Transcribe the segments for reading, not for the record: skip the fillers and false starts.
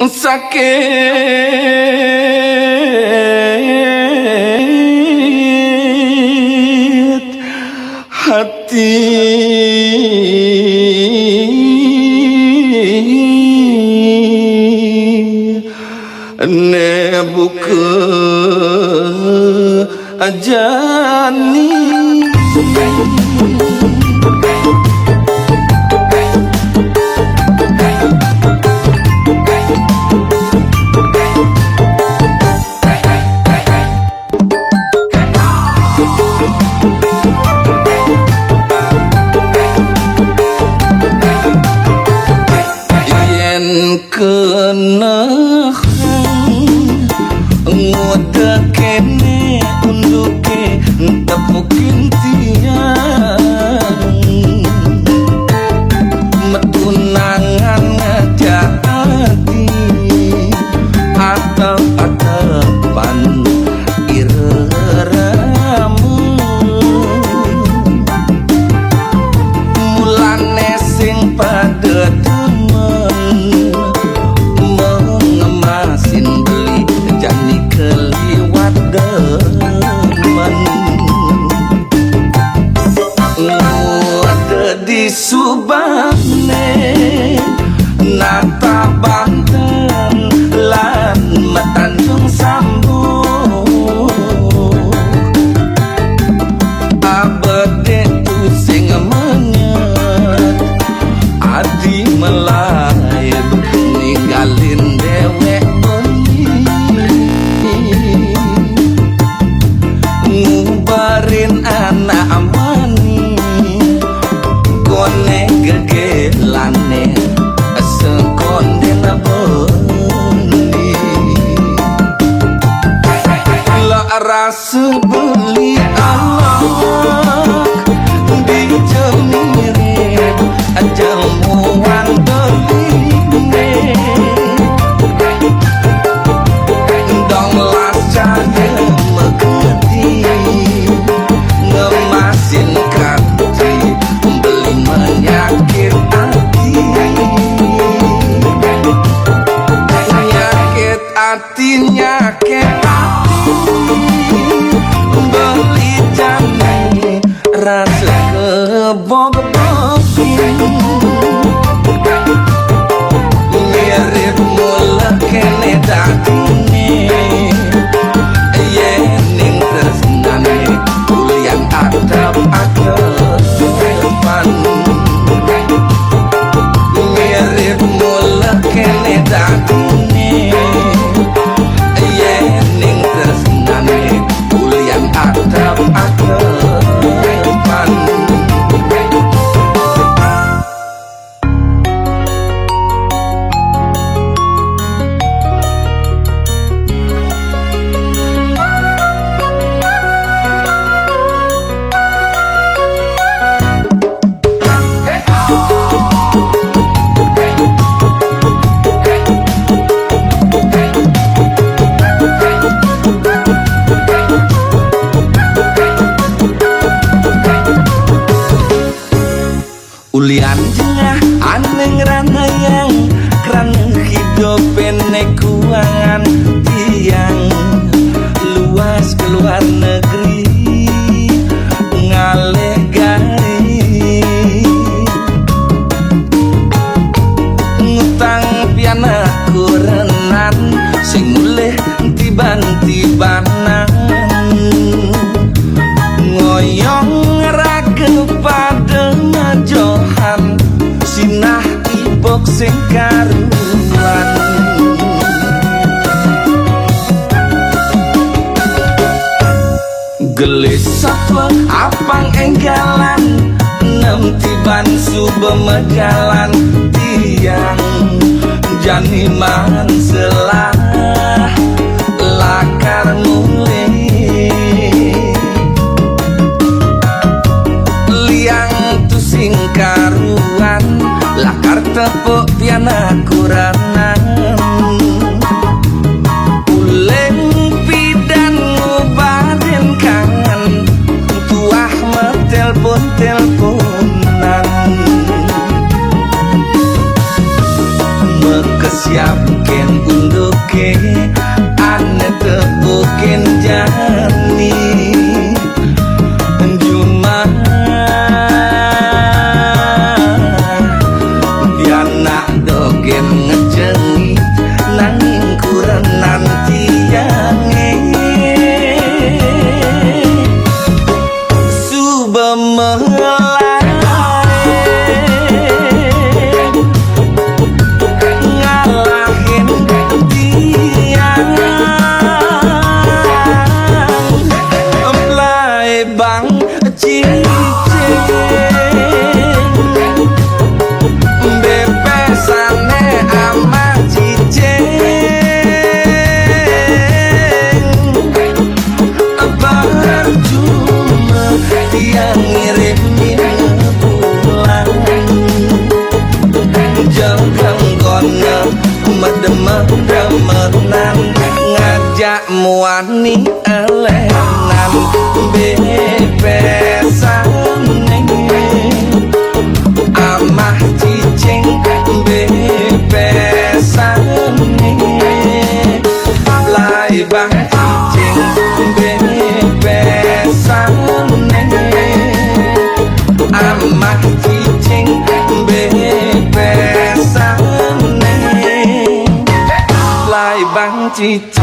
sakit hati ne buka ajani yen kena ngoda kene unduke tepukin tiang metunangan ngajati atep-atepan ireramu mulane sing pada keliwat demen ada di Subane nata Banten lan Tanjung Sambung abade tu sing menyet adi melayat ninggalin dewek ngubarin anak amani kone gegelane sekonden bendi la rasa beli anak di jemire jamuan beline dong las cahaya mengerti ngemasin kaki beli menyakit hati nyakit hati nyakit hati beli jani rasa kebog-bogi mirip mula kene datine yening tresnane kulian atap-atapan mirip mula kene datine yening tresnane kulian atap-atapan ulian jengah aneng ranayang kerana hidup penek kuangan tiang luas keluar negeri ngaleh gari ngutang piana kurenan sing mulih tiban-tibanan ngoyong raga pada johan sinah ibok sing karuan gelis satwa apang enggalan nem tiban subemegalan tiang janiman selah lakar mulai liang tu sing karuan lakar tepuk piana kuranan uleng pidan ngubarin kangen tuah metelpon-telponan mekesiapken demenan ngajak muani elenan bebesan amah cicing bebesan lai bang cicing bebesan amah cicing bebesan lai bang cicing.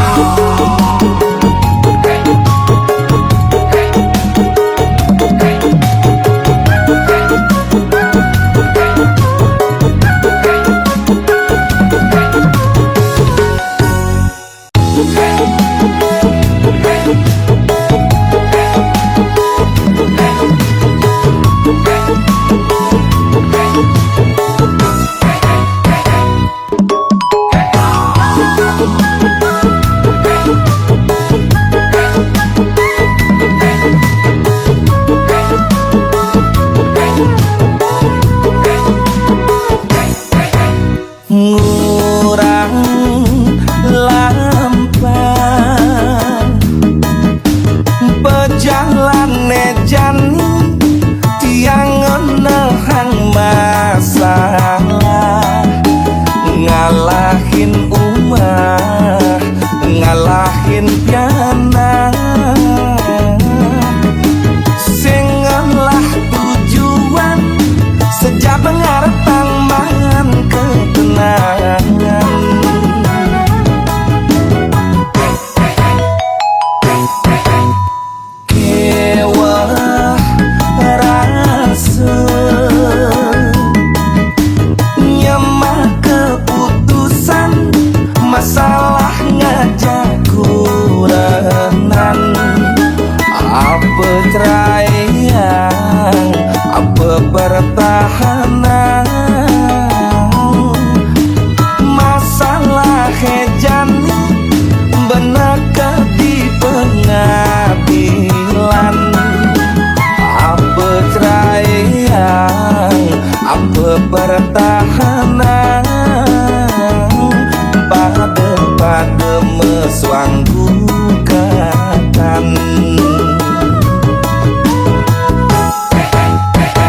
Ngurang lampah berjalan jani tiang nehang masalah ngalahin umah ngalahin piana singelah tujuan sejak pengaratan mangan ketenangan kewah rasa nyemah keputusan masalah ngajak kurenan apa ceraian apa pertahanan masalah hejani benaka di pengadilan apa ceraian apa pertahanan pada meswang gugatan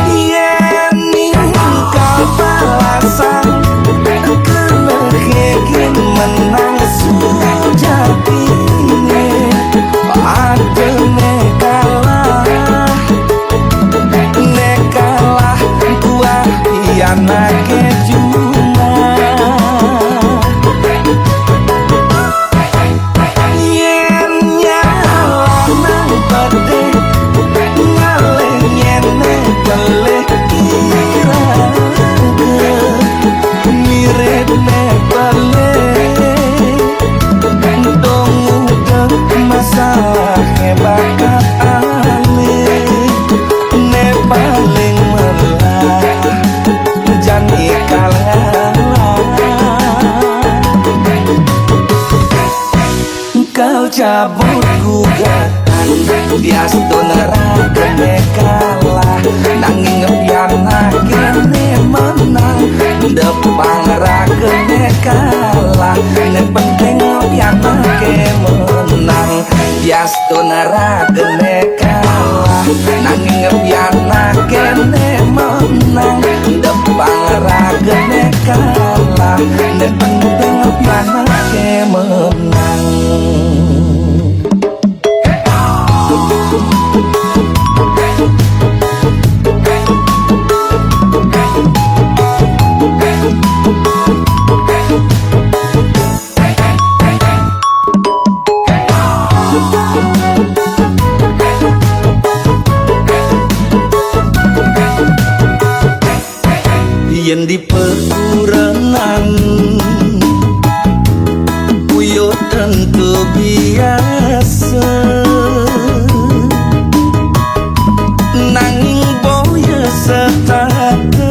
yen kau balasan kena kegin menang sujati ada nekalah buah piana kejuna yen nyala nang pede ngaleh nyene keleh kira mirip ne balik dong masalah bakat alih ne paling melah jani kalah kau cabut gugatan biasto neraka ne kalah nanging ngepiana kene menang depan raga ne kalah ne penting ngepiana ke menang biasto neraka ne kalah nanging ngepiana kene menang depan raga ne kalah ne penting ngepiana ke menang. Yen di pekurenan Puyo tentu biasa nanging boya setata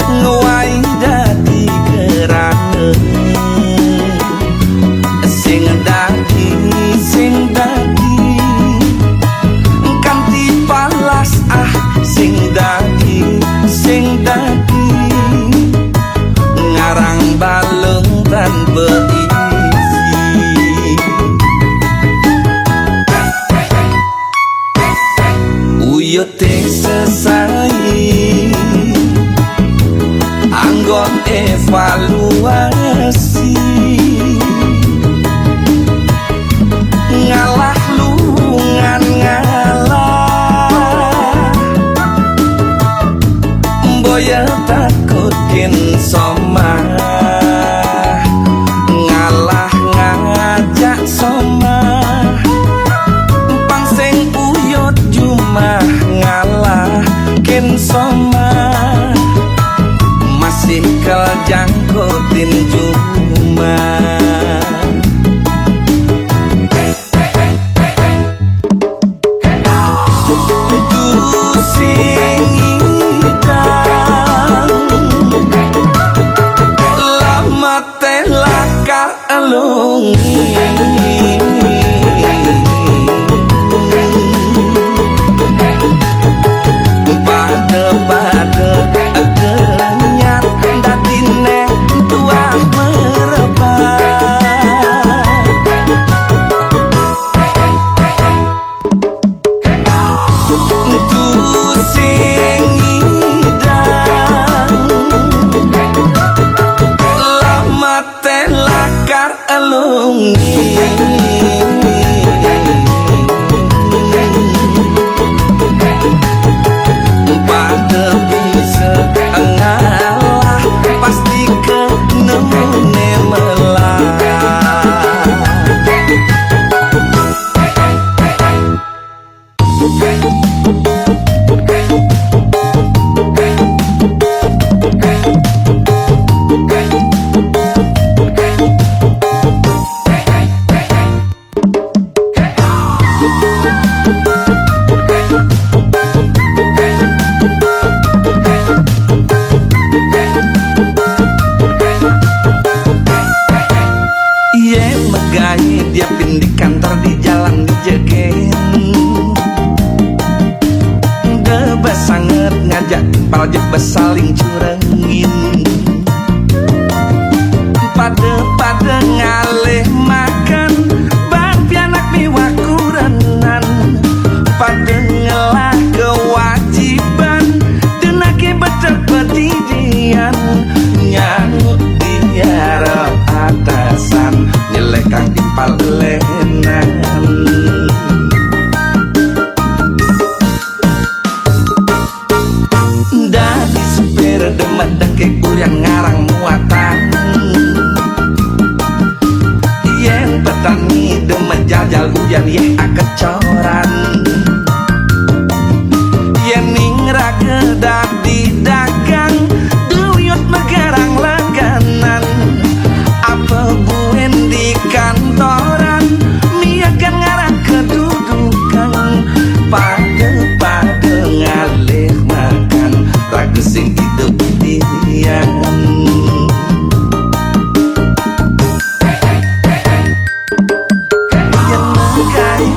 ngewai dadi kerana sing dadi kanti palas sing dadi nggon evaluasi ngalah lungan ngalah boya takut kin somah ngalah ngajak somah pangseng uyut jumah ngalah kin somah masih keljangkutin jumah dia pin di kantor di jalan dijegen debes sanget ngajak paljek besaling curengin pada ngalih makan bang pianak miwah kurenan pada ngelah kewajiban dan akibat petidian nyanguk diarah atasan nyelekang di palenan dari supir demet dengke kurian ngarang muatan yen petani demet jajal hujan yeh akecoran yen ningra kedak di dagang duyut megarang langganan apa buen di kantoran miakan ngarang kedudukan pada ngalih makan ragu sing hidup dian yang mengkai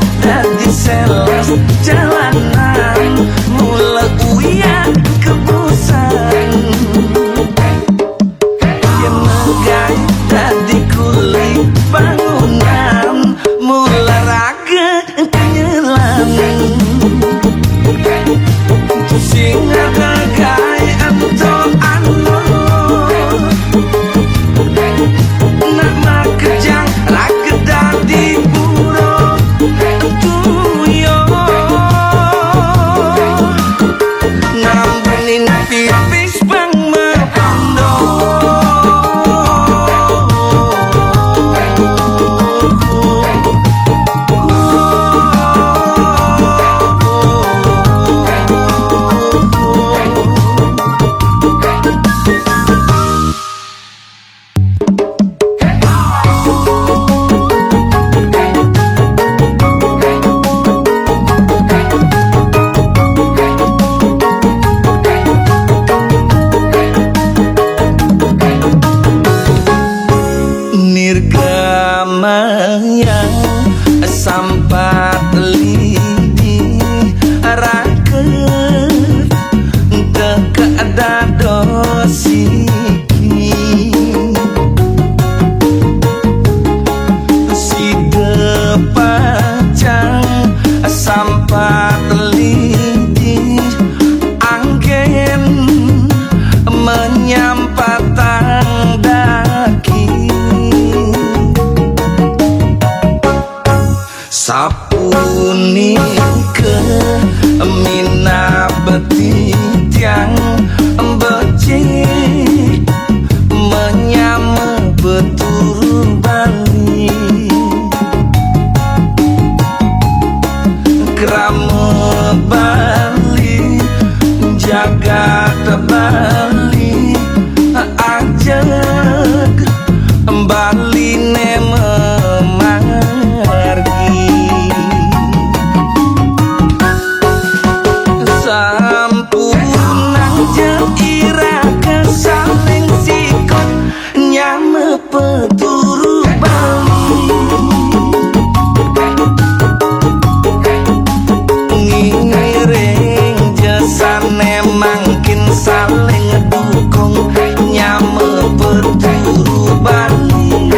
baline memargi sampunang jeira kesaling sikot nyame peturu Bali ngiring jasane mangkin saling dukung nyame peturu Bali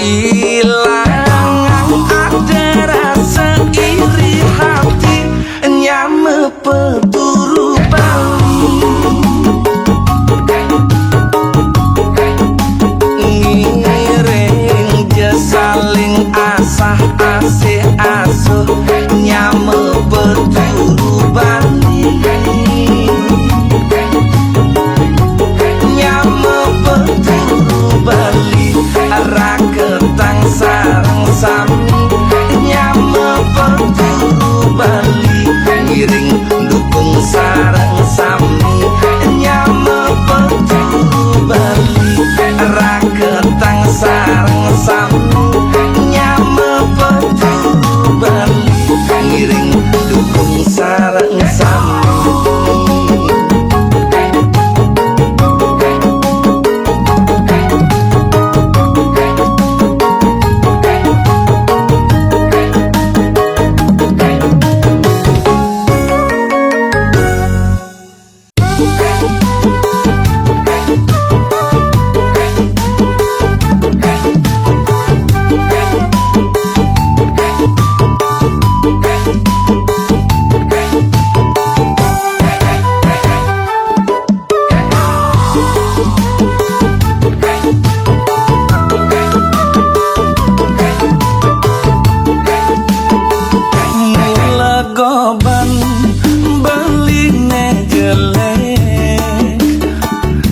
ilang ada rasa iri hati nyame peturu Bali ngiring saling asah asih asuh nyame peturu Bali nyame peturu Bali ra ketang sareng sami nyame peturu Bali ngiring dukung sareng sami nyame peturu Bali ra ketang sareng sami nyame peturu Bali ngiring dukung sareng sami goban beline jelek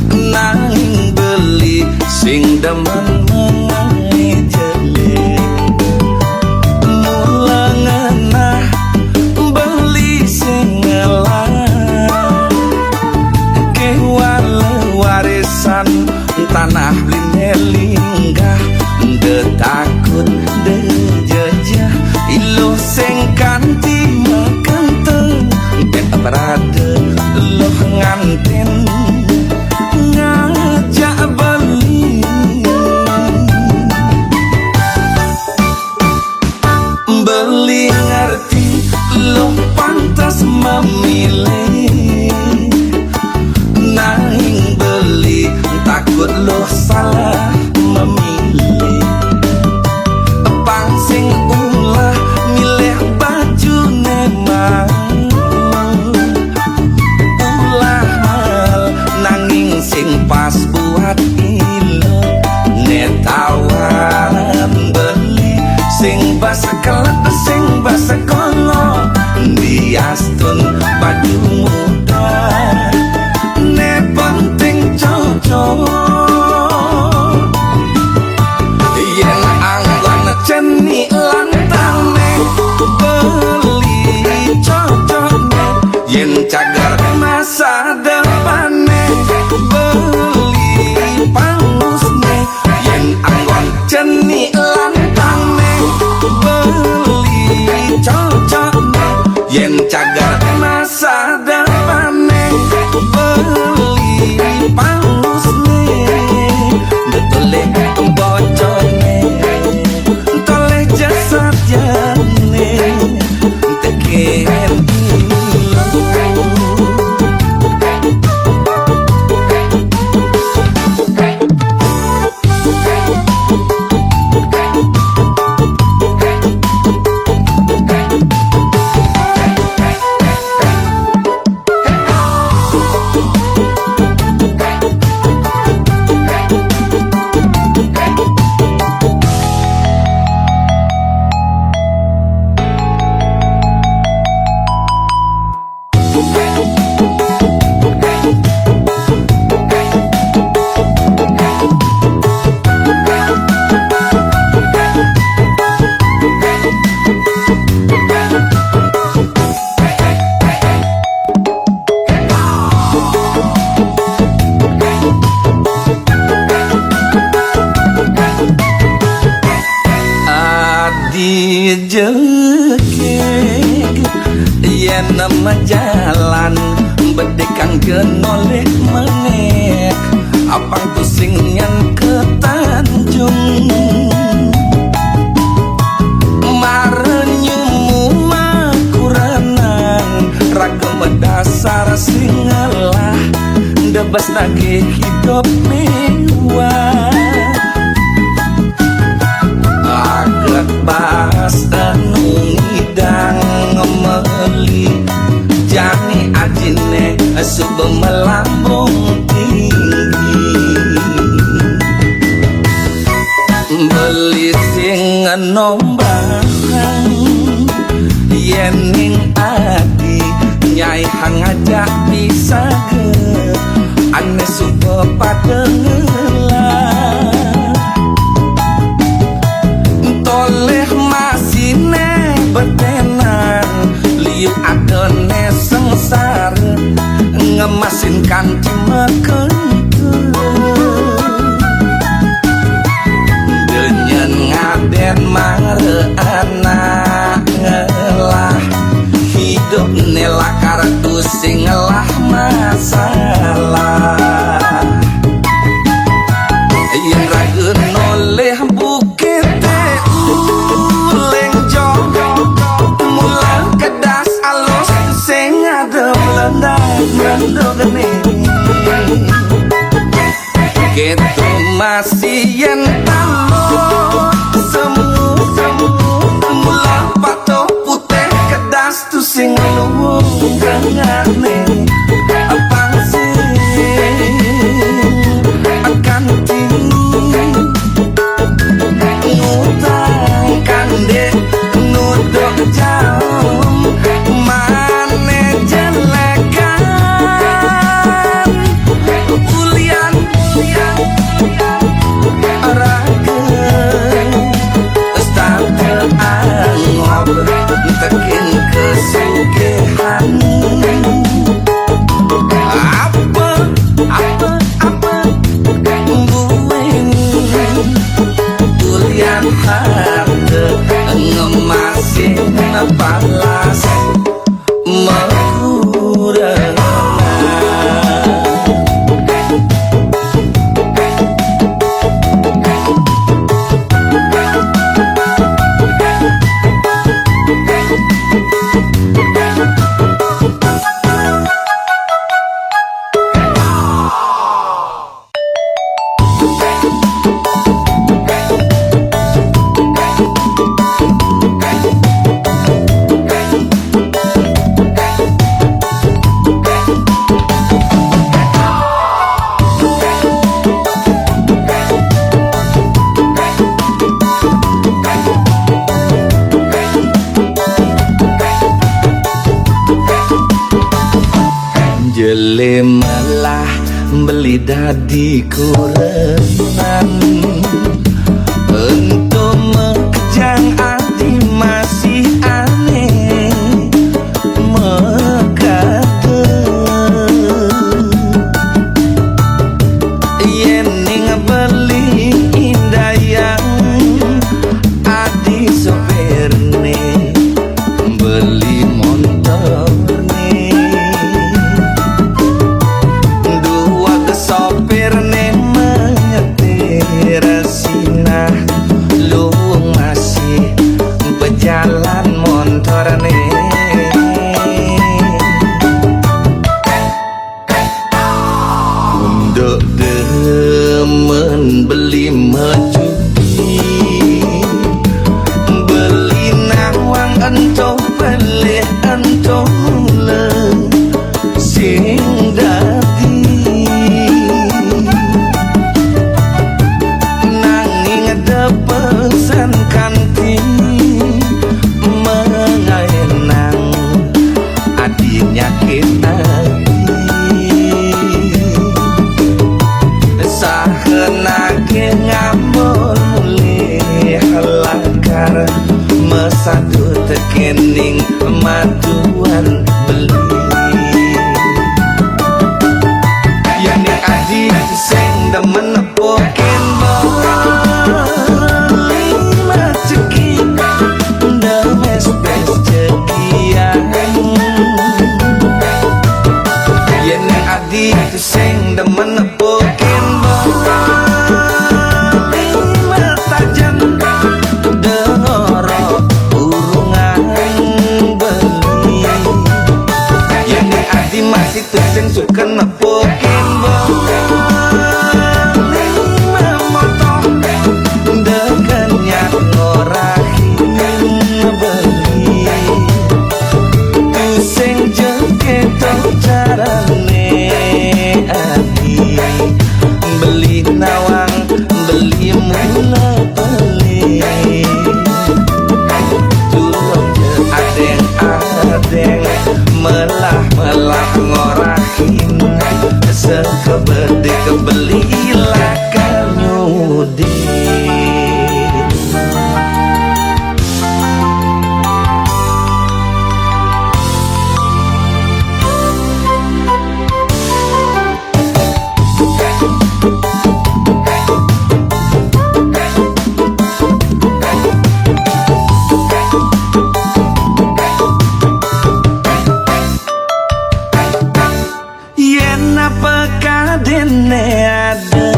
nanging beli sing demen mengenai jelek mula ngenah beli sing ngelah kewale warisan tanah bline linggah de takut de jejah ilo sing kanti berada loh ngantin ngajak beli beli ngerti loh pantas memilih nanging beli takut loh salah memilih pangsing ulah milih baju nemang sing pas buat ilo netawaran beli sing basa kelak sing basa kono biastun baju muda ne penting cocok yen anggon ceni lantang ne beli cocok ne yen cagar masa depan beli pangus nih yen anggon ceni lantang nih beli cocok nih yen cagar masa depan nih beli pangus nih betuleh bocor nih toleh jasad jane teker jekek yen nama jalan bedekang genoleh menek abang pusing nyan ke Tanjung marenyumu makuranang ragam dasar singalah debas lagi hidup mewah agak pas anu ngidang ngemeli jani ajine sube melambung tinggi beli sing nombarang yening adi nyai hang ajak bisa ge ane sube padengelah toleh masine betenan liu adone sengsara ngemasin kanti mekentu denyen ngaden mare anak ngelah hidup nela kartu sing ngelah masalah yen rageun oleh bukit uleng jong mulang kedas alus sing ngadep lendang geni gitu masih yen talo semu mulang patok putih kedas tu sing luwung gangane abang sing akan ngutang kandek nudok jauh mane jelekan ulian ragen starte angob tekin kesugihan apa buing ulian harta ngemasin palas mengurang jele malah beli dadi kurengan untuk mekejang hati masih aneh mekate yening beli indayang adi sopirne beli motor sopir ne menyetir sinah luwung masih berjalan motor ne untuk demen beli mecuci beli nawang entong beli entong muleng sing pesan kanti mengayenang adinya kita sahenake ngambul mulih lakar mesadu tekening maduan beli yani adi sing demen poken adi sing demen pokin bali mertajan dengoro urungan beli yang adi masih tuh sing suka nepokin bali memotong dekenya ngorahin beli tuh sing jengketo carane adi beli nawang beli mula beli tulung je adeng-adeng melah-melah ngorahin sekebede kebeli lakal nyudi dene ada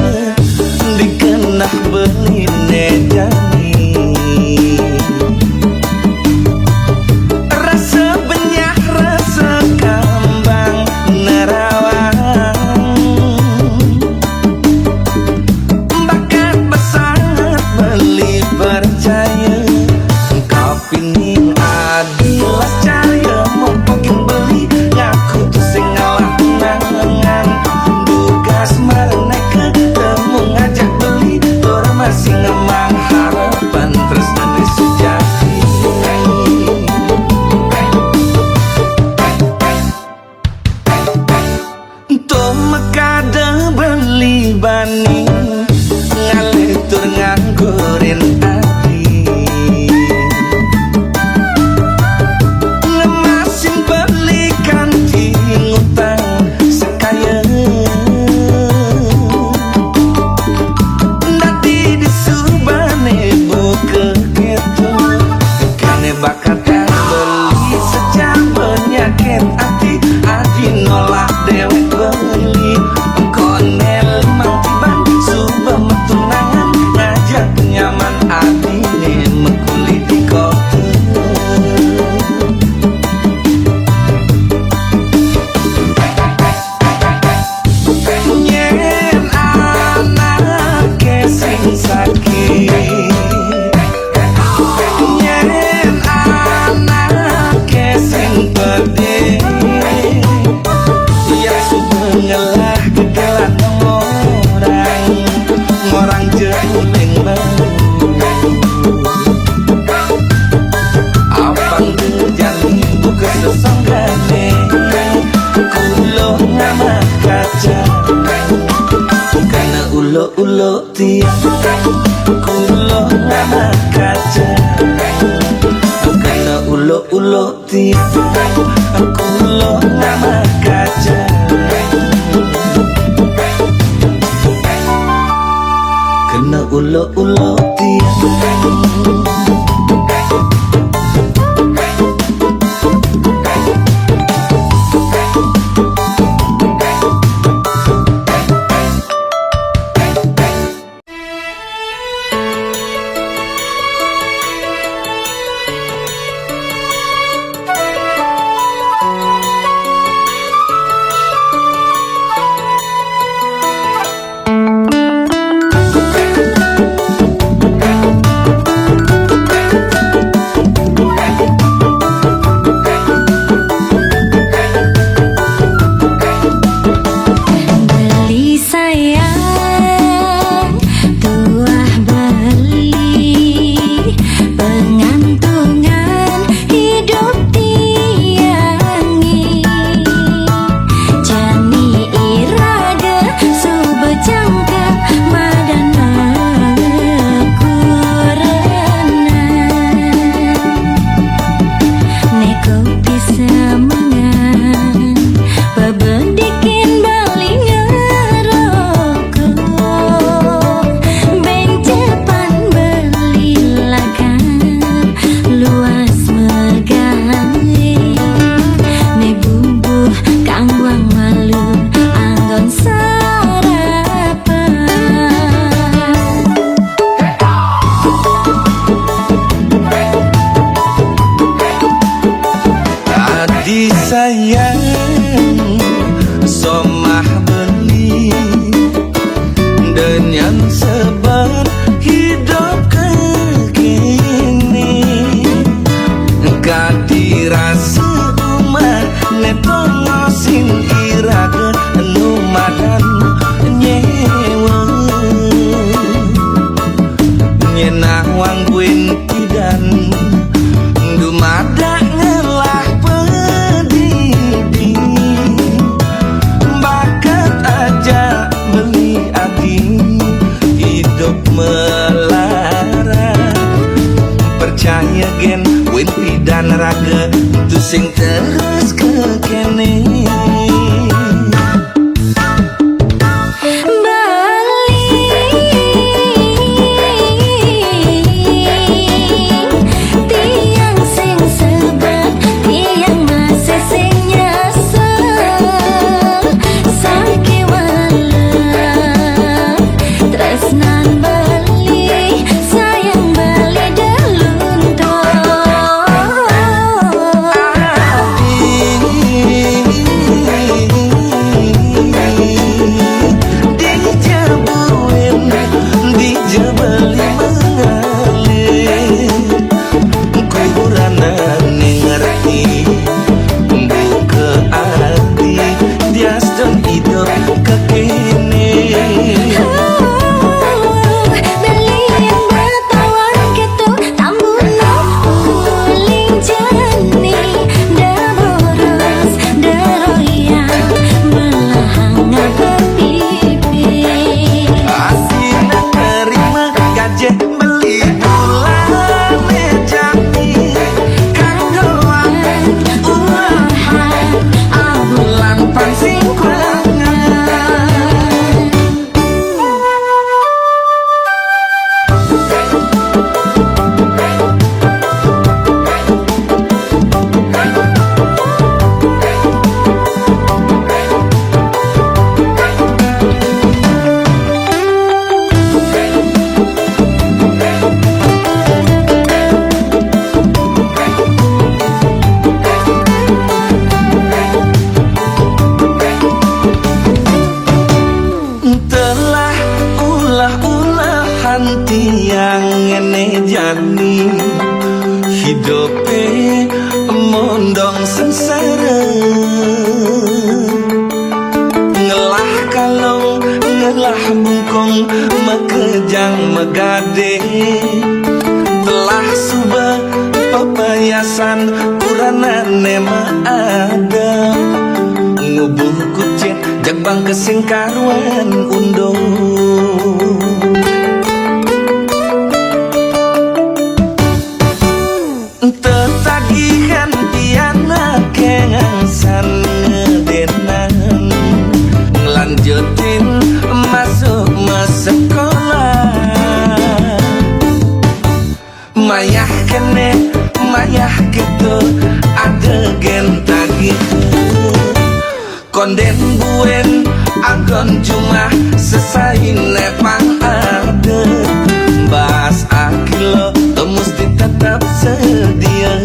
dikenah beline jani rasa benyah rasa kambang nerawang bakat besangat beli percaya kau pining adilas caya mau pakai beli ngaku tuh sing ngalah nangan asmara ketemu ngajak beli orang masih ngemang harapan terus dari sejati untuk mekada beli bani ngalitur nganggurin hati ngemasin belikan di ngutang sekaya bakat beli sejam penyakit hati adi nolak dewek beli konel mangtiban subah metunangan ngajak nyaman adi mekuli di kota nyen anak kesing sakit yang suka ngelah kegelan orang jeling baru abang terjadi buka sesanggane kulo ngamak kaca karena ulo-ulo tiang kulo ngamak kaca karena ulo-ulo tiang kulo ngamak kaca kena ulo-ulo tiang telah bungkung mekejang megade telah subah pepayasan kuranane ada ngubuh kucing jagbang kesingkaruan undung tetagihan piana kengangsan ngedenan ngelanjutin masuk sekolah mayah kene mayah gitu ada gen gitu konden buen anggon cuma sesain nepang ada bahas akilo mesti tetap sedia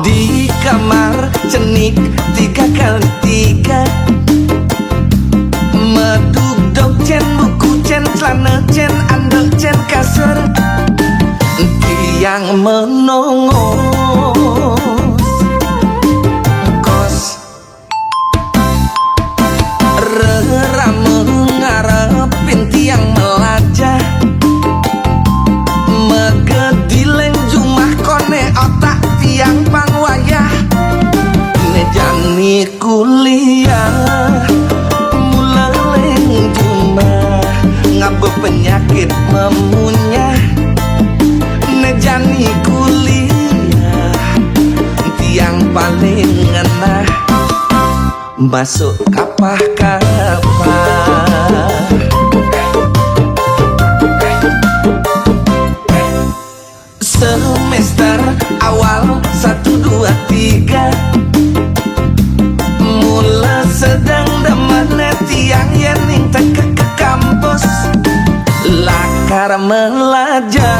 di kamar cenik 3x3 meduk dog cen buku cen celana cen andel cen kasur tiang menongos kos rera mengarepin tiang melajah megedileng jumah kone otak tiang pangwayah nejani kuliah muleleng jumah ngabe penyakit memunyah nejani kuliah tiang paling ngenah masuk kapah-kapah semester awal 1, 2, 3 mula sedang demen tiang yening teke ke kampus lakar melajah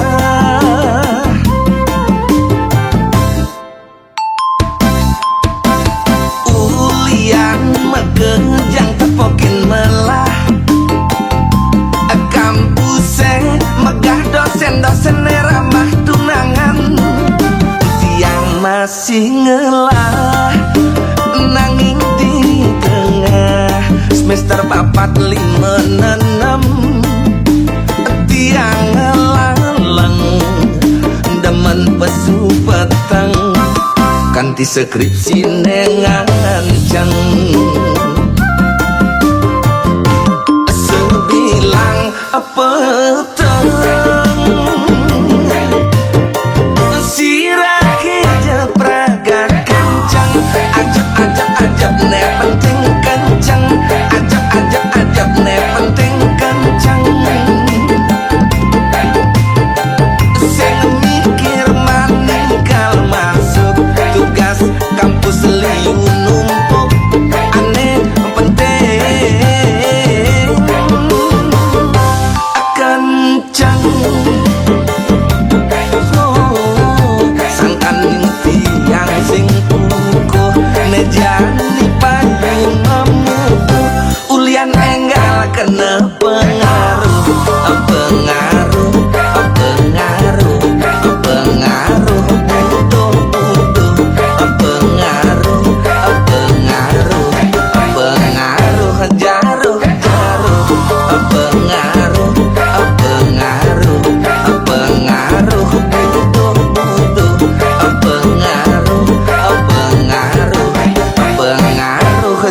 ulian megejang tepokin melah kampuse megah dosen-dosen ramah tunangan tiang masih ngelah nanging di tengah semester 4, 5, 6 tiang ngelaleng demen pesu peteng kanti skripsi nenganceng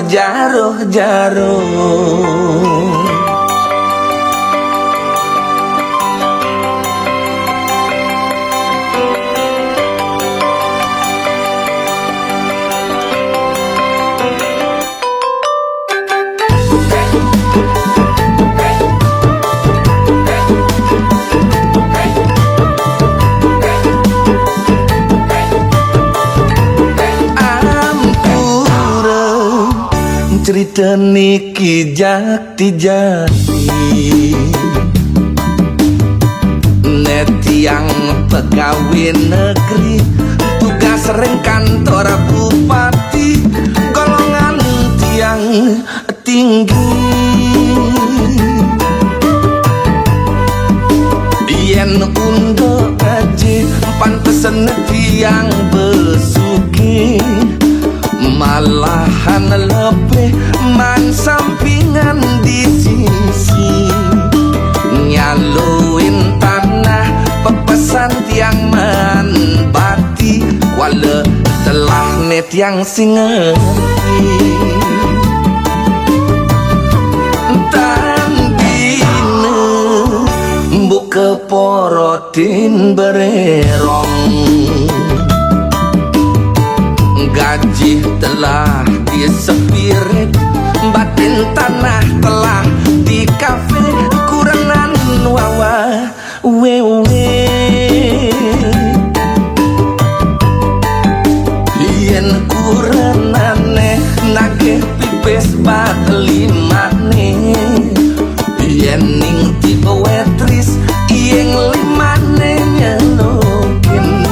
jaruh-jaruh. Cerita niki jati-jati Netiang pegawai negeri tugas sering kantor bupati golongan tiang tinggi yen undo gaji pantesen tiang besuki malahan lebih man sampingan di sisi nyaluin tanah pepesan tiang man bati wala telah net yang singerti tandine buka porotin bererong gaji telah disepirit batin tanah telah di kafe kurenan wawa wewe yen kurenane nagih pipes bat limane yen ning tipe wetris ing limane nyelukin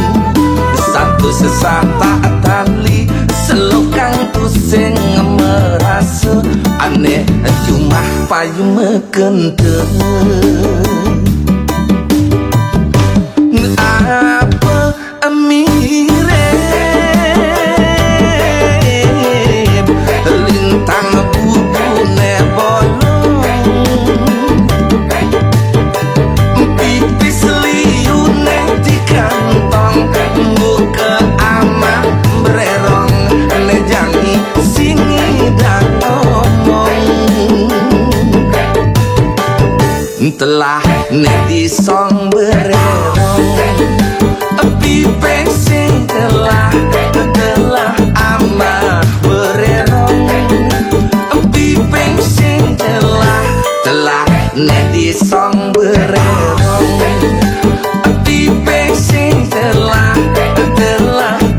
satu sesata tali selokang pusing merasa aneh cuma payu mekenteng apa mirip lintang bubune bolong pipis liune di kantong buka amat bererong nejangi singi dan ngomong telah nedi song bererong pipeng sing telah amah bererong pipeng sing telah nedi song bererong pipeng sing telah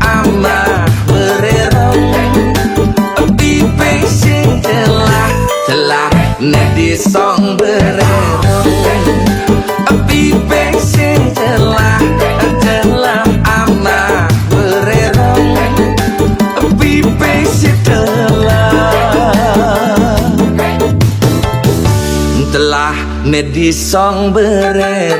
amah bererong pipeng sing telah nedi song bererong pipeng sing telah amah bererong pipeng sing telah nedi song bererong.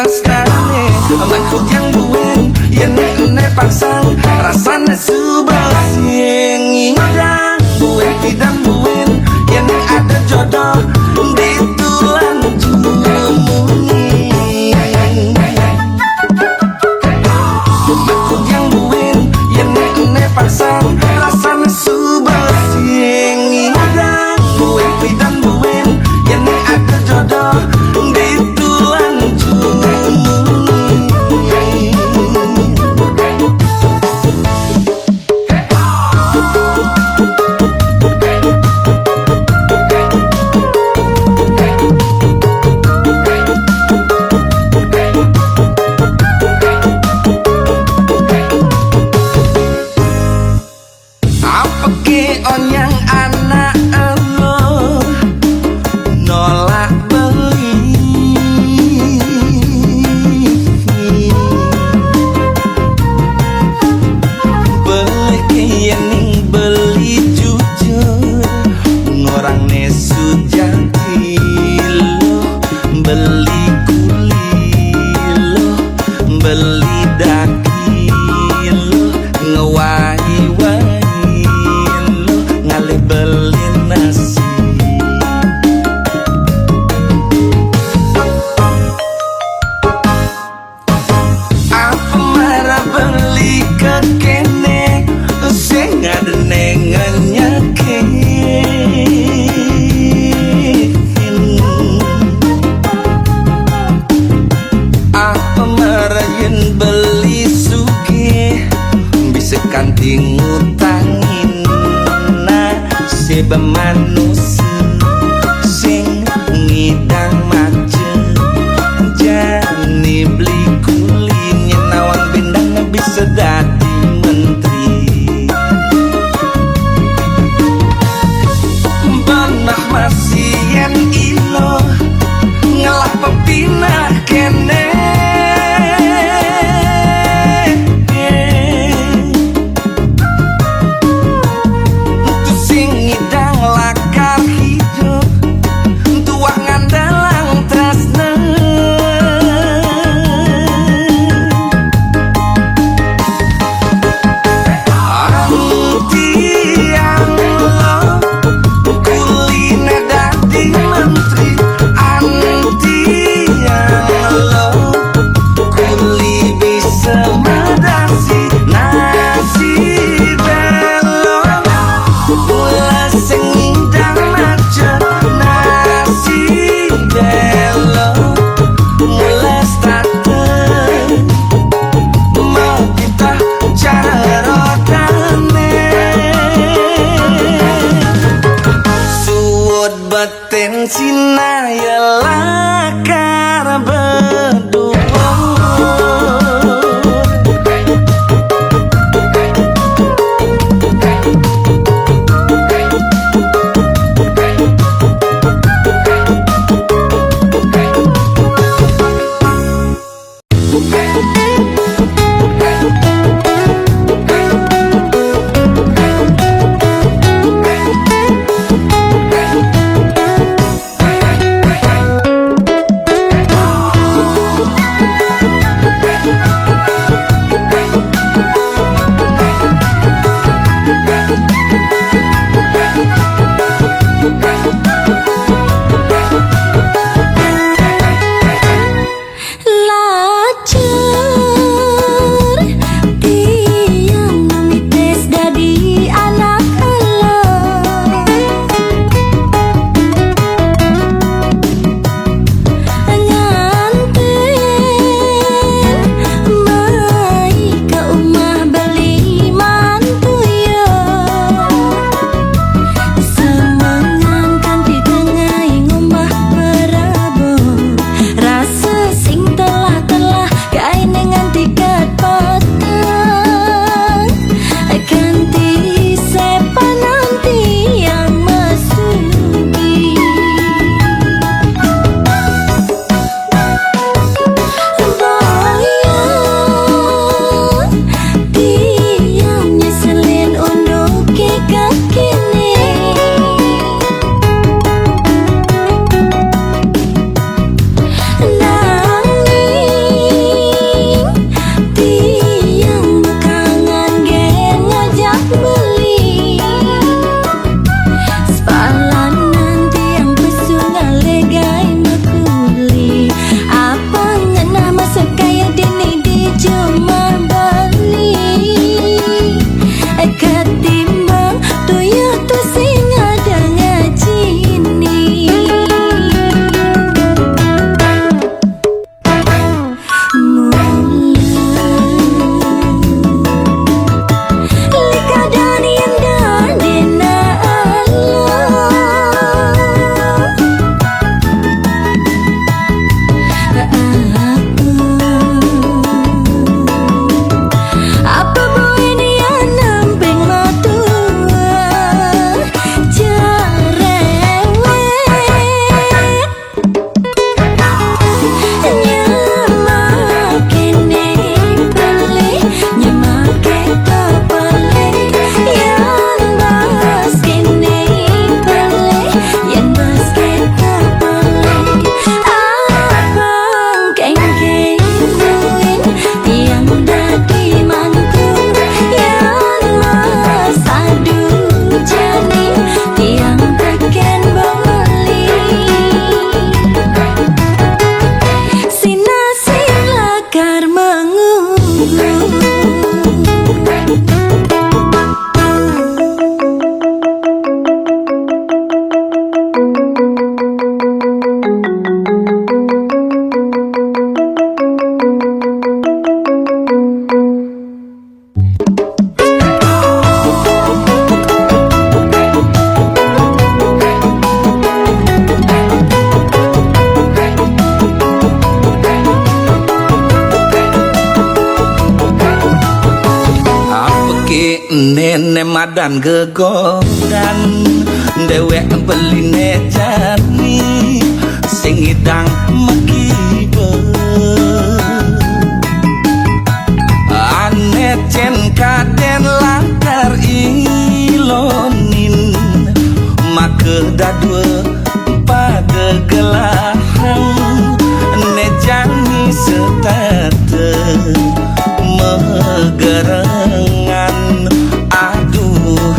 tresnane Maksud yang duwen yen ene paksang rasane subel sing indah duwen tidak duwen yen ada jodoh ditulan jumuni Maksud yang duwen yen ene paksang rasane subel sing indah duwen tidak duwen yen ada jodoh ditulan jumuni Nenek madan gegodan dewek beline jani sing idang mekibe ane cen kaden lantar ilonin make dadwe pada gelahang ne jani setate megerengan aduh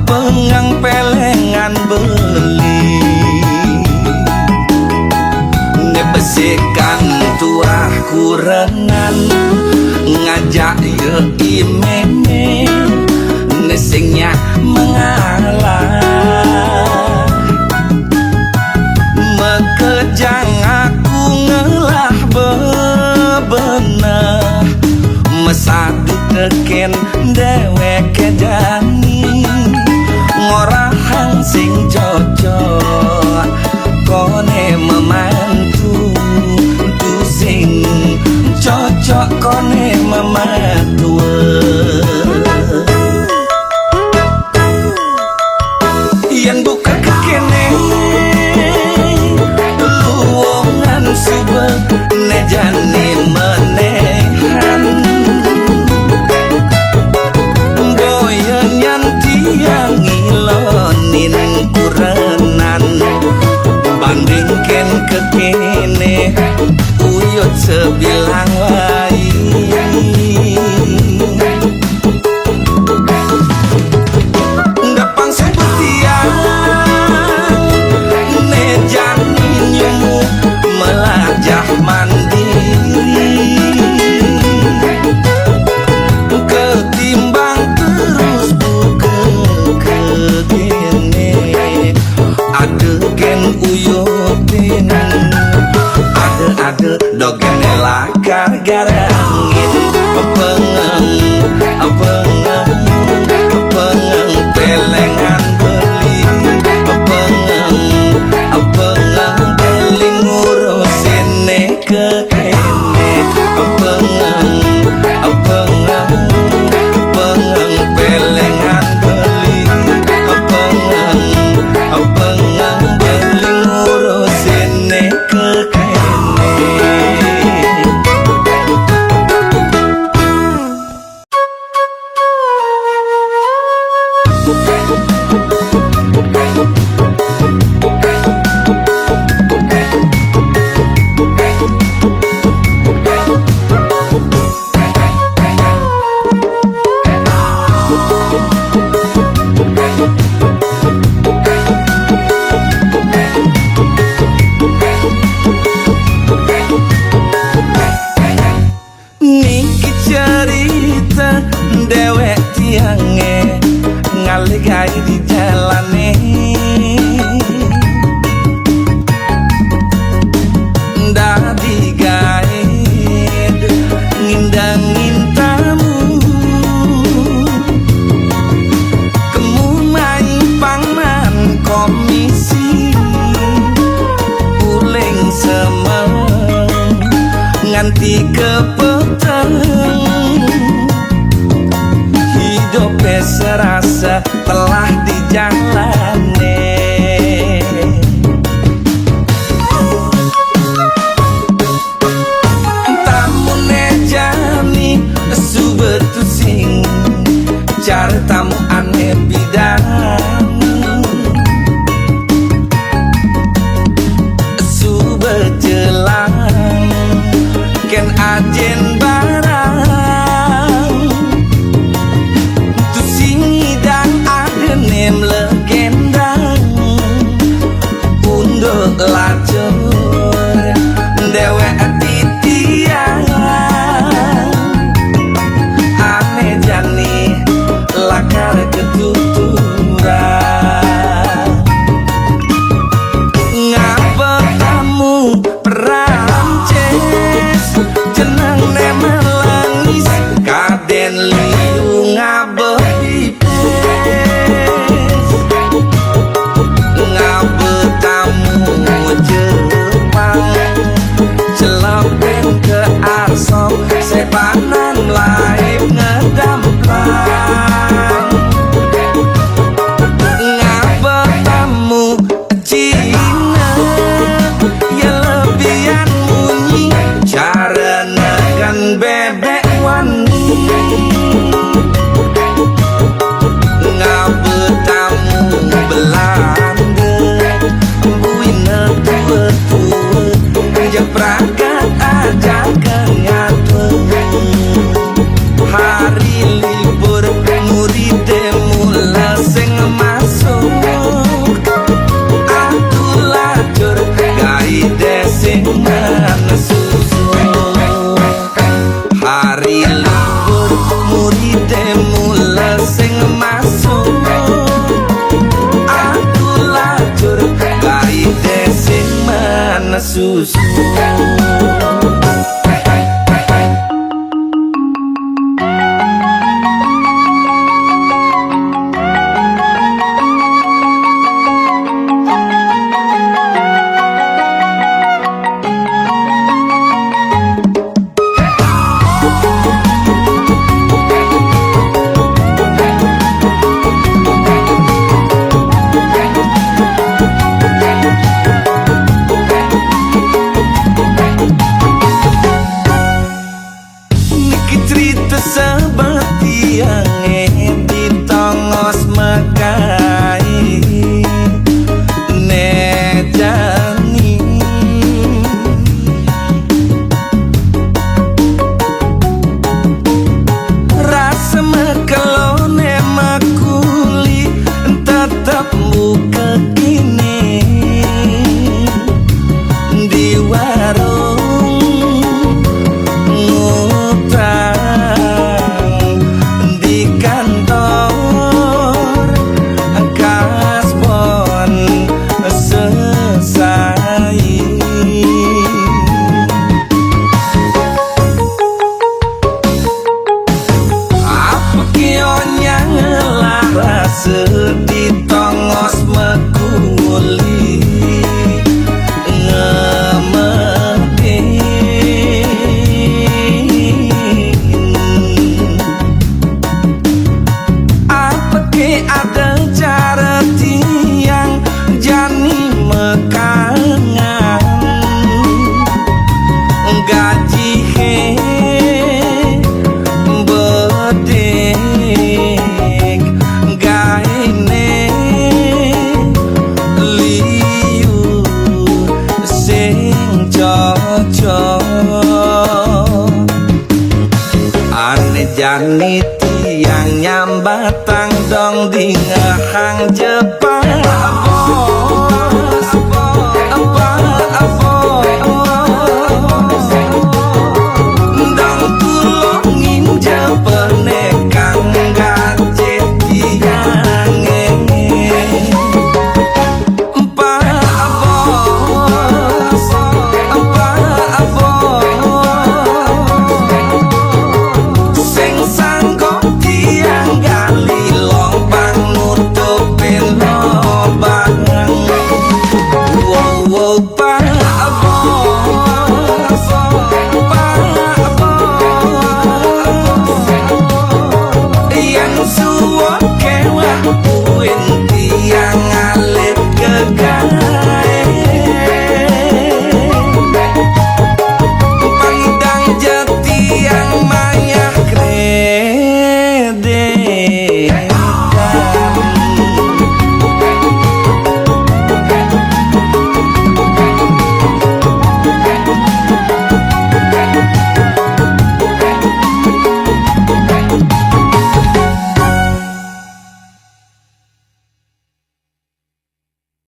pengang pelengan beli nebesikan tuah kurengan ngajak ye imene nesingnya mengalah mekejang aku ngelah bebenah mesadu teken dewek jani ngorahang sing cocok kone memantu tu sing cocok kone memantu yang buka kekene luongan subek nejani menehan boyen tiang ngilonin kurenan bandingkan kekene uyut sebilang wai dapang sebutian nejani nyemu melajah mandiri ketimbang terus buka kegene adegan uyutin ade dogene lakar garangin pengang pelengan beli pengang beli ngurusin kekene pengang pelengan beli pengang beli ngurusin kekene niki cerita dewek tiange ngaligai di jalane dadi gaed ngindangin tamu kemumai pangman komisi uling semeng nganti kepeteng hidup serasa telah dijalane tamune jani subetu sing cara tamu aneh bidang subejelang ken ajen barang tu sing dan adenem legenda Tersebeti yang ditongos mekai nejani rasa mekelone makuli tetap muka kini di warung ngutang di kantor kasbon selesai. Apa kionya ngelara sedih tongos mekuli ada cara tiang jani mekangan gaji he bedek gaine liu sing cocok ane jani tiang nyambatang dong di ngehang Jepang.